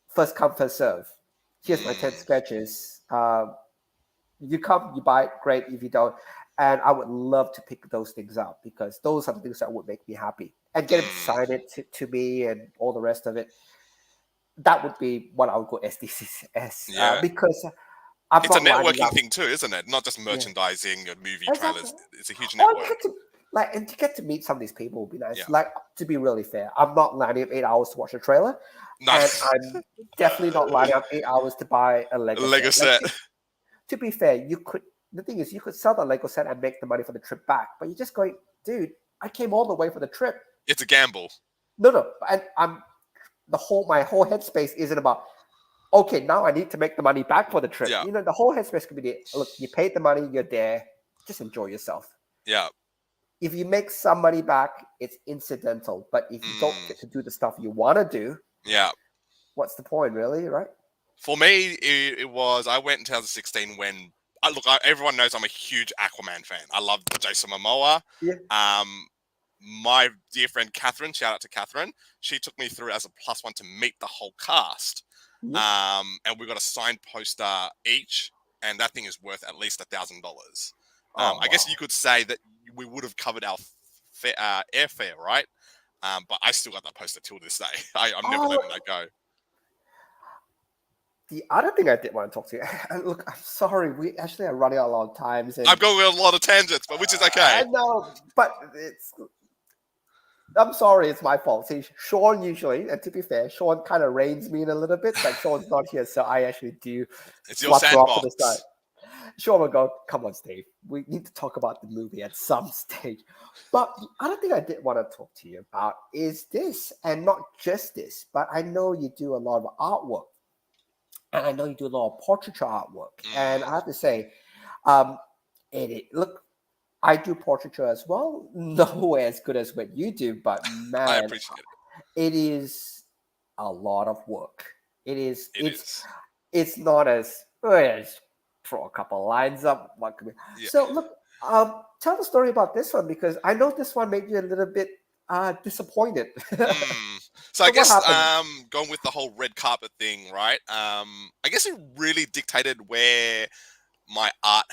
First come, first serve. Here's my 10 sketches. You come, you buy it, great. If you don't, and I would love to pick those things up, because those are the things that would make me happy. And get him to sign it to me and all the rest of it. That would be what I would go SDCS, Yeah. because I'm It's a not lining networking up. thing too, isn't it? Not just Yeah, merchandising or movie exactly. trailers. It's a huge Or you network. get to and to get to meet some of these people would be nice. Yeah. Like, to be really fair, I'm not lining up 8 hours to watch a trailer, No. and I'm definitely not lining up 8 hours to buy a Lego Lego set. set. To be fair, you could. The thing is, you could sell the Lego set and make the money for the trip back, but you're just going, dude. I came all the way for the trip. It's a gamble. No, and my whole headspace isn't about, okay, now I need to make the money back for the trip. Yeah. The whole headspace could be, look, you paid the money, you're there, just enjoy yourself. Yeah. If you make some money back, it's incidental. But if you don't get to do the stuff you want to do, yeah, what's the point, really, right? For me, it was, I went in 2016 when, everyone knows I'm a huge Aquaman fan. I love Jason Momoa. Yeah. My dear friend Catherine, shout out to Catherine, she took me through as a +1 to meet the whole cast. Yeah. And we got a signed poster each, and that thing is worth at least $1,000. I guess you could say that we would have covered our airfare, right? But I still got that poster till this day. I'm never letting that go. The other thing I did want to talk to you, and look, I'm sorry, we actually are running out a lot of times. And I've gone with a lot of tangents, but which is okay. I know, but I'm sorry, it's my fault. See, Shaun usually, and to be fair, Shaun kind of reins me in a little bit, but Shaun's not here, so I actually do. It's your sandbox. Shaun will go, come on, Steve. We need to talk about the movie at some stage. But the other thing I did want to talk to you about is this, and not just this, but I know you do a lot of artwork. And I know you do a lot of portraiture artwork. And I have to say, look, I do portraiture as well. Nowhere as good as what you do, but man, I appreciate it is a lot of work. It's not as throw a couple lines up. What could be? Yeah. So look, tell the story about this one, because I know this one made you a little bit disappointed. So I guess going with the whole red carpet thing, right? I guess it really dictated where my art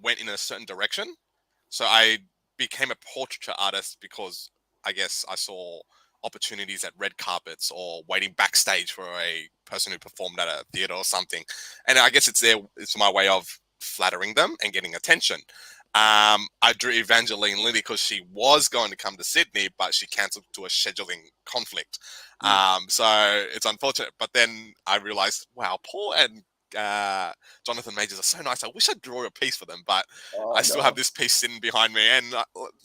went in a certain direction. So I became a portraiture artist because I guess I saw opportunities at red carpets or waiting backstage for a person who performed at a theater or something. And I guess it's my way of flattering them and getting attention. I drew Evangeline Lilly because she was going to come to Sydney, but she cancelled to a scheduling conflict. So it's unfortunate. But then I realized, wow, Paul and Jonathan Majors are so nice. I wish I'd draw a piece for them, but I still have this piece sitting behind me. And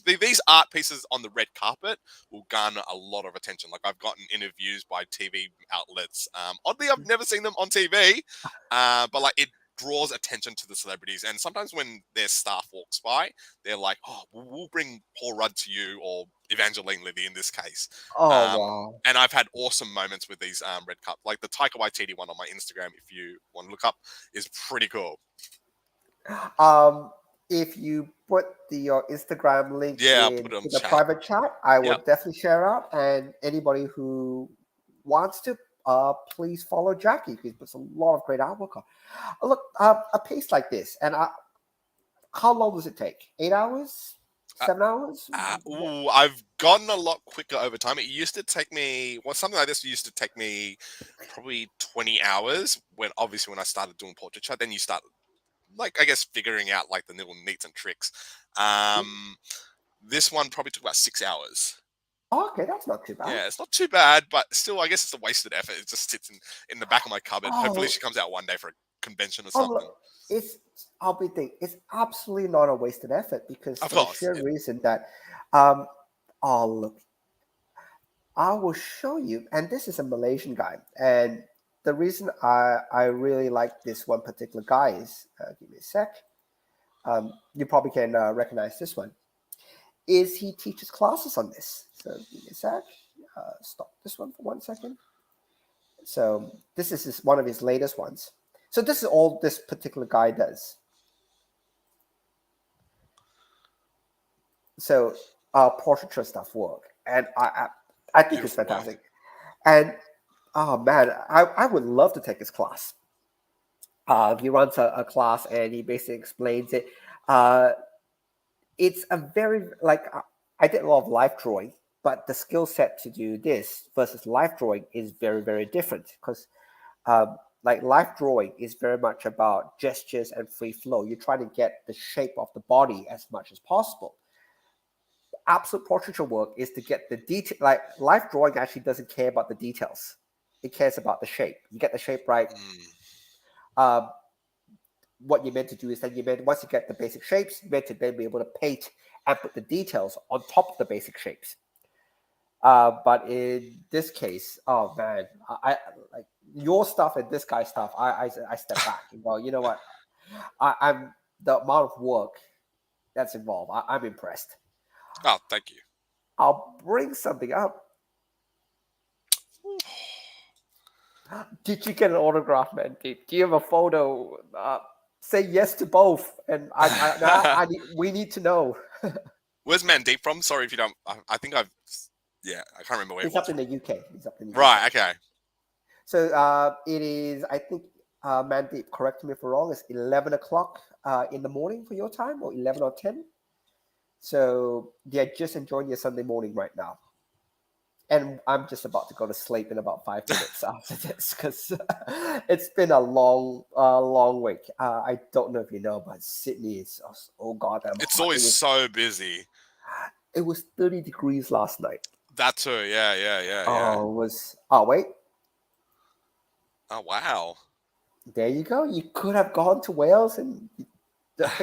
these art pieces on the red carpet will garner a lot of attention. Like, I've gotten interviews by TV outlets. Oddly, I've never seen them on TV, but like draws attention to the celebrities. And sometimes when their staff walks by, they're like, "Oh, we'll bring Paul Rudd to you," or Evangeline Lilly in this case. Oh wow. And I've had awesome moments with these red cup, like the Taika Waititi one on my Instagram. If you want to look up, is pretty cool. If you put your Instagram link Yeah, I'll in put it on to the the chat. private chat, I will Yep. definitely share out. And anybody who wants to, please follow Jackie. He puts a lot of great artwork on. Look, a piece like this, and how long does it take? 8 hours? Uh, 7 hours? I've gotten a lot quicker over time. It used to take me, well, something like this used to take me probably 20 hours when I started doing portraiture. Then you start, like, I guess, figuring out like the little neats and tricks. This one probably took about 6 hours. Okay, that's not too bad. Yeah, it's not too bad, but still, I guess it's a wasted effort. It just sits in the back of my cupboard. Hopefully, Oh, she comes out one day for a convention or oh, something. look, I'll be thinking, it's absolutely not a wasted effort because Of for the course, sheer yeah. reason that, um, oh, look, I will show you, and this is a Malaysian guy, and the reason I really like this one particular guy is, give me a sec, you probably can recognize this one, is he teaches classes on this. So give me a sec, stop this one for 1 second. So this is one of his latest ones. So this is all this particular guy does. So portraiture stuff work, and I think it's Beautiful work. fantastic. And oh man, I would love to take his class. He runs a class and he basically explains it. Uh, it's a very like I did a lot of life drawing, but the skill set to do this versus life drawing is very different because like life drawing is very much about gestures and free flow. You try to get the shape of the body as much as possible. Absolute portraiture work is to get the detail. Like life drawing actually doesn't care about the details; it cares about the shape. You get the shape right. Um, what you're meant to do is that you meant once you get the basic shapes, you're meant to then be able to paint and put the details on top of the basic shapes. But in this case, oh man, I like your stuff and this guy's stuff. I step back and go, you know what? I'm the amount of work that's involved. I'm impressed. Oh, thank you. I'll bring something up. Did you get an autograph, man? Do you have a photo? Say yes to both, and we need to know. Where's Mandeep from? Sorry if you don't. I think I've. Yeah, I can't remember where He's it up was in the from. UK. He's up in the Right. UK. Okay. So it is. I think Mandeep, correct me if I'm wrong. It's 11 o'clock in the morning for your time, or 11 or 10. So they're just enjoying your Sunday morning right now. And I'm just about to go to sleep in about 5 minutes after this because it's been a long week. I don't know if you know, but Sydney is goddamn It's hot. always so busy. It was 30 degrees last night. That too. Yeah. Oh, it was. Oh wait, Oh wow. there you go. You could have gone to Wales, and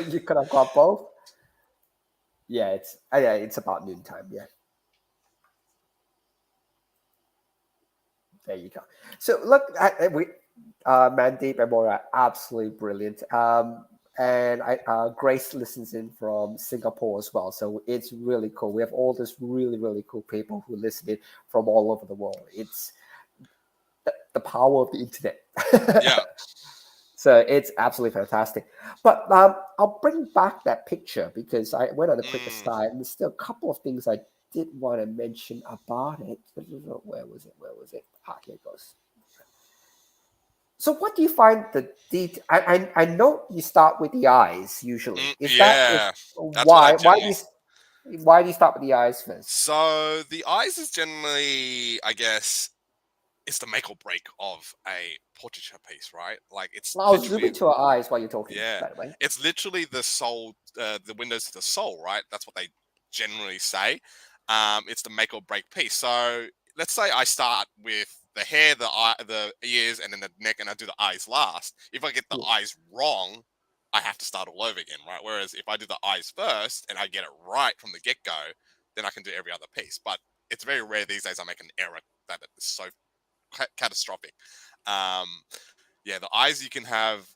you could have got both. Yeah, it's about noontime. Yeah. There you go. So look, Mandeep and Maura are absolutely brilliant. And Grace listens in from Singapore as well. So it's really cool. We have all these really cool people who listen in from all over the world. It's the power of the internet. Yeah. So it's absolutely fantastic. But I'll bring back that picture because I went on a quick aside, and there's still a couple of things I did want to mention about it. Where was it? Here it goes. So, what do you find the detail? I know you start with the eyes usually. Is Yeah. That's what I why generally. why do you start with the eyes first? So the eyes is generally, I guess, it's the make or break of a portraiture piece, right? Like it's Well, I'll zoom literally, into our eyes while you're talking. yeah, By the way, it's literally the soul, the windows to the soul, right? That's what they generally say. It's the make or break piece. So let's say I start with the hair, the eye, the ears, and then the neck, and I do the eyes last. If I get the yeah, eyes wrong, I have to start all over again, right? Whereas if I do the eyes first and I get it right from the get go, then I can do every other piece. But it's very rare these days I make an error that is so catastrophic. Um, yeah, the eyes you can have.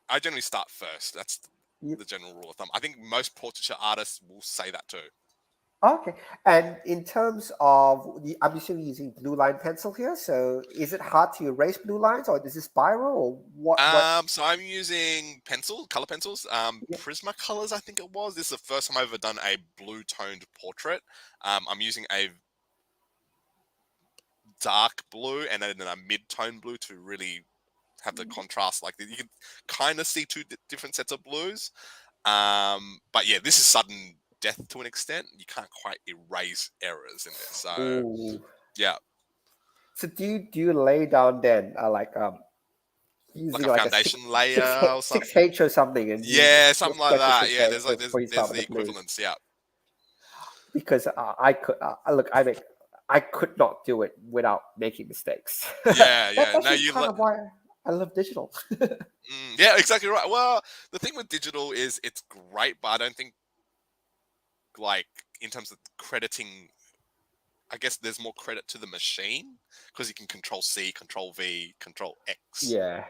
I generally start first. That's Yep. the general rule of thumb. I think most portraiture artists will say that too. Okay. And in terms of, I'm assuming using blue line pencil here. So is it hard to erase blue lines, or is it spiral, or what? What? So I'm using color pencils, Yeah. Prismacolors, I think it was. This is the first time I've ever done a blue toned portrait. I'm using a dark blue and then a mid tone blue to really have the contrast. Like you can kind of see two different sets of blues. But yeah, this is sudden death to an extent. You can't quite erase errors in this. So Ooh. yeah, So do you lay down then like using a like a foundation layer or something. six H or something, and you Yeah, just something like sketch a that. six Yeah, H there's like before you there's start with the the blues? equivalents. Yeah. Because I could look, I could not do it without making mistakes. Yeah, That's yeah. No, actually kind of why I love digital. yeah, exactly right. Well, the thing with digital is it's great, but I don't think like in terms of crediting, I guess there's more credit to the machine because you can control C, control V, control X. Yeah.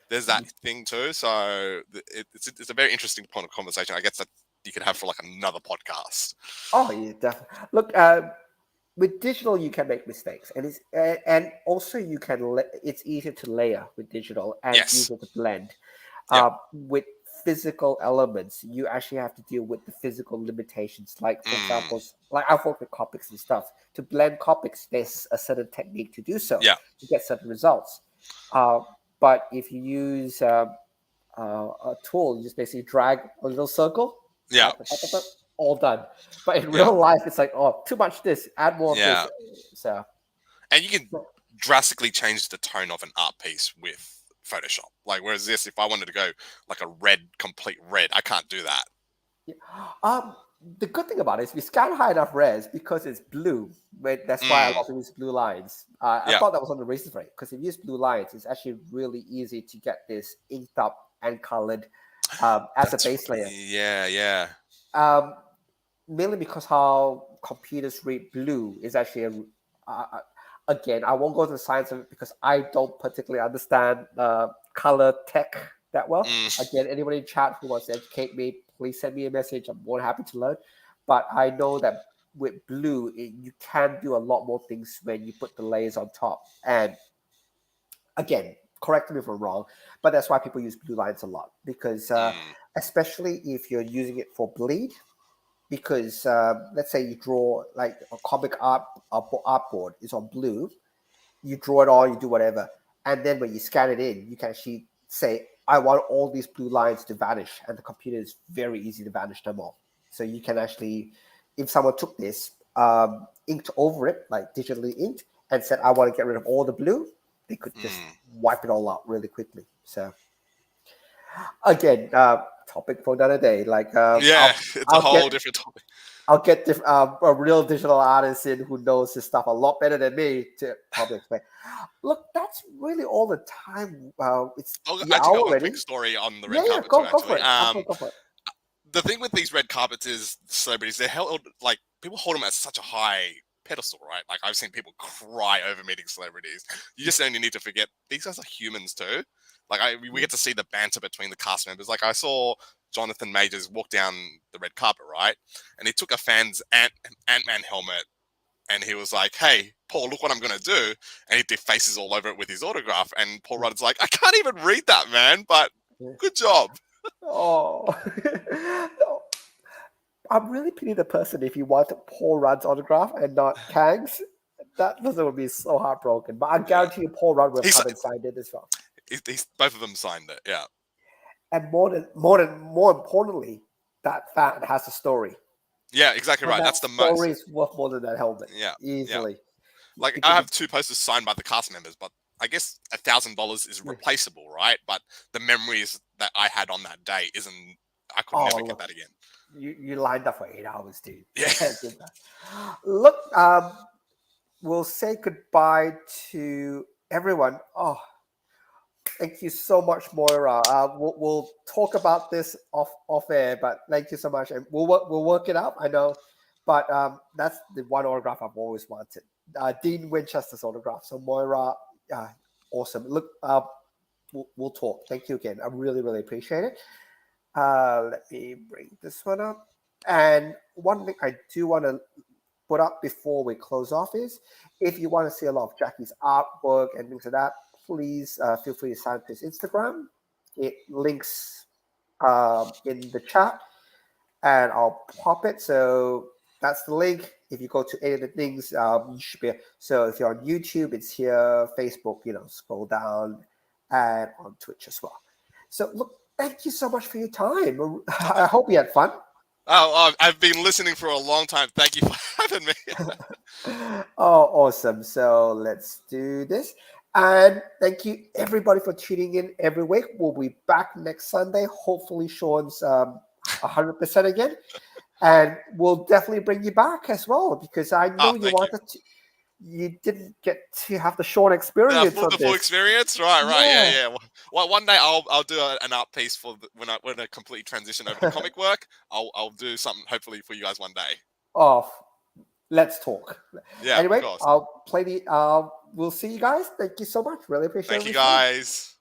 There's that thing too. So it's a very interesting point of conversation. I guess that you could have for like another podcast. Oh, yeah, definitely. Look, with digital, you can make mistakes, and and also you can. It's easier to layer with digital, and it's Yes. easier to blend. Yeah. With physical elements, you actually have to deal with the physical limitations. Like, for example, like I've worked with Copics and stuff. To blend Copics, there's a certain technique to do so Yeah. to get certain results. But if you use a tool, you just basically drag a little circle, Yeah. all done. But in Yeah. real life, it's like, oh, too much this, add more of Yeah. this. So, And you can drastically change the tone of an art piece with Photoshop. Like, whereas this, if I wanted to go like a red, complete red, I can't do that. yeah. The good thing about it is we scan high enough res because it's blue. But that's why a lot of people use blue lines. I Yeah. thought that was one of the reasons for it, because if you use blue lines, it's actually really easy to get this inked up and colored as a base layer. Yeah, yeah. Mainly because how computers read blue is actually again, I won't go into the science of it because I don't particularly understand color tech that well. Again, anybody in chat who wants to educate me, please send me a message. I'm more than happy to learn. But I know that with blue, you can do a lot more things when you put the layers on top. And again, correct me if I'm wrong, but that's why people use blue lines a lot, because especially if you're using it for bleed. Because let's say you draw like a comic artboard is on blue, you draw it all, you do whatever, and then when you scan it in, you can actually say, I want all these blue lines to vanish, and the computer is very easy to vanish them all. So you can actually, if someone took this, inked over it, like digitally inked, and said, I want to get rid of all the blue, they could just wipe it all out really quickly. So again, topic for another day. Like, Yeah, it's a whole different topic. I'll get a real digital artist in who knows his stuff a lot better than me to probably explain. Look, that's really all the time. It's I actually got one quick story on the red carpet too. Go for it. Go for it. The thing with these red carpets is celebrities, they're held, like, people hold them at such a high pedestal, right? Like, I've seen people cry over meeting celebrities. You just only need to forget these guys are humans too. Like, we get to see the banter between the cast members. Like, I saw Jonathan Majors walk down the red carpet, right? And he took a fan's Ant-Man helmet, and he was like, hey, Paul, look what I'm going to do. And he did faces all over it with his autograph. And Paul Rudd's like, I can't even read that, man, but good job. Oh, I'm really pity the person if you want Paul Rudd's autograph and not Kang's. That person would be so heartbroken. But I guarantee you, Paul Rudd will have come and signed it as well. Both of them signed it, yeah. And more importantly, that fan has a story. Yeah, exactly right. That's the most. Story is worth more than that helmet. Yeah, easily. Yeah. Like, I have 2 posters signed by the cast members, but I guess $1,000 is replaceable, right? But the memories that I had on that day isn't. I could never get that again. You lined up for 8 hours, dude. Yeah. Look, we'll say goodbye to everyone. Oh, thank you so much, Moira. We'll talk about this off air, but thank you so much, and we'll work it out. I know, but that's the one autograph I've always wanted. Dean Winchester's autograph. So Moira, awesome. Look, we'll talk. Thank you again. I really, really appreciate it. Let me bring this one up. And one thing I do want to put up before we close off is, if you want to see a lot of Jackie's artwork and things like that, please feel free to sign up to his Instagram. It links in the chat, and I'll pop it. So that's the link. If you go to any of the things, you should be. So if you're on YouTube, it's here. Facebook, scroll down, and on Twitch as well. So look, thank you so much for your time. I hope you had fun. Oh, I've been listening for a long time. Thank you for having me. Oh, awesome. So let's do this. And thank you, everybody, for tuning in every week. We'll be back next Sunday. Hopefully, Shaun's 100% again. And we'll definitely bring you back as well, because I know you didn't get to have the Shaun experience on the this. full experience, right? Yeah. Well, one day I'll do an art piece for when I completely transition over to comic work. I'll do something hopefully for you guys one day. Oh, let's talk. Yeah. Anyway, of course. I'll play the. We'll see you guys. Thank you so much. Really appreciate it. Thank you guys.